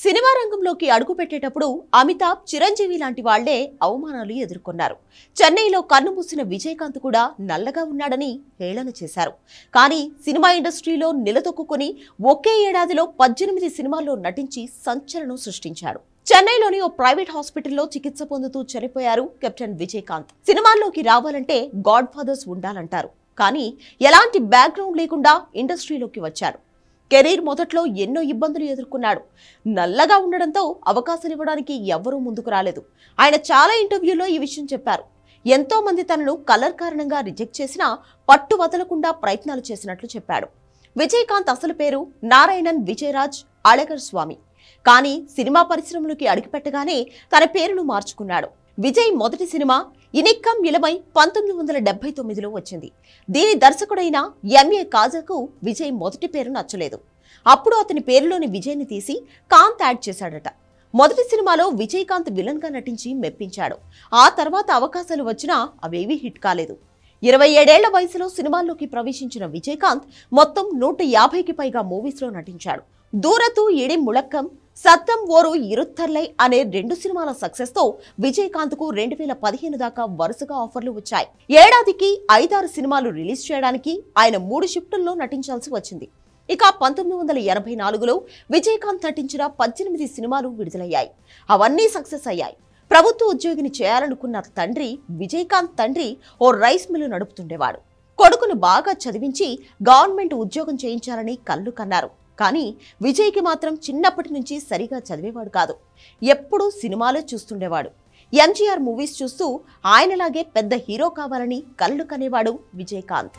Cinema రంగంలోకి అడుగుపెట్టేటప్పుడు అమితాబ్, చిరంజీవి లాంటి వాళ్లే అవమానాలు ఎదుర్కొన్నారు. చెన్నైలో కన్నుమూసిన విజయకాంత్ కూడా నల్లగా ఉన్నాడని హేళన చేశారు. కానీ సినిమా ఇండస్ట్రీలో నిలదొక్కుని ఒకే ఏడాదిలో 18 సినిమాల్లో నటించి సంచలనం సృష్టించాడు. చెన్నైలోని ఓ ప్రైవేట్ హాస్పిటల్లో చికిత్స పొందుతూ చనిపోయారు కెప్టెన్ విజయకాంత్. సినిమాల్లోకి రావాలంటే గాడ్ ఫాదర్స్ ఉండాలంటారు. కానీ ఎలాంటి బ్యాక్గ్రౌండ్ లేకుండా ఇండస్ట్రీలోకి వచ్చాడు. కెరీర్ మొదట్లో ఎన్నో ఇబ్బందులు ఎదుర్కొన్నాడు. నల్లగా ఉండడంతో అవకాశాలు ఇవ్వడానికి ఎవ్వరూ ముందుకు రాలేదు. ఆయన చాలా ఇంటర్వ్యూల్లో ఈ విషయం చెప్పారు. ఎంతో మంది తనను కలర్ కారణంగా రిజెక్ట్ చేసినా పట్టు వదలకుండా ప్రయత్నాలు చేసినట్లు చెప్పాడు. విజయకాంత్ అసలు పేరు నారాయణన్ విజయరాజ్ అళగర్ స్వామి. కానీ సినిమా పరిశ్రమలోకి అడుగుపెట్టగానే తన పేరును మార్చుకున్నాడు. విజయ్ మొదటి సినిమా ఇనిక్కం ఇలమై 1979లో వచ్చింది. దీని దర్శకుడైన ఎంఏ కాజాకు విజయ్ మొదటి పేరు నచ్చలేదు. అప్పుడు అతని పేరులోని విజయ్ని తీసి కాంత్ యాడ్ చేశాడట. మొదటి సినిమాలో విజయకాంత్ విలన్ గా నటించి మెప్పించాడు. ఆ తర్వాత అవకాశాలు వచ్చినా అవేవీ హిట్ కాలేదు. 27 ఏళ్ల వయసులో సినిమాల్లోకి ప్రవేశించిన విజయకాంత్ మొత్తం 150కి పైగా మూవీస్ లో నటించాడు. దూరతు ఇడి ముళక్కం, సత్తం ఓరు ఇరుత్తర్లై అనే 2 సినిమాల సక్సెస్ తో విజయకాంత్ కు 2015 దాకా వరుసగా ఆఫర్లు వచ్చాయి. ఏడాదికి 5-6 సినిమాలు రిలీజ్ చేయడానికి ఆయన 3 షిఫ్టుల్లో నటించాల్సి వచ్చింది. ఇక 1984లో విజయకాంత్ నటించిన 18 సినిమాలు విడుదలయ్యాయి. అవన్నీ సక్సెస్ అయ్యాయి. ప్రభుత్వ ఉద్యోగిని చేయాలనుకున్న తండ్రి విజయకాంత్ తండ్రి ఓ రైస్ మిల్లు నడుపుతుండేవాడు. కొడుకును బాగా చదివించి గవర్నమెంట్ ఉద్యోగం చేయించాలని కళ్ళు కన్నారు. కానీ విజయ్కి మాత్రం చిన్నప్పటి నుంచి సరిగా చదివేవాడు కాదు. ఎప్పుడూ సినిమాలే చూస్తుండేవాడు. ఎంజీఆర్ మూవీస్ చూస్తూ ఆయనలాగే పెద్ద హీరో కావాలని కళ్ళు కనేవాడు విజయకాంత్.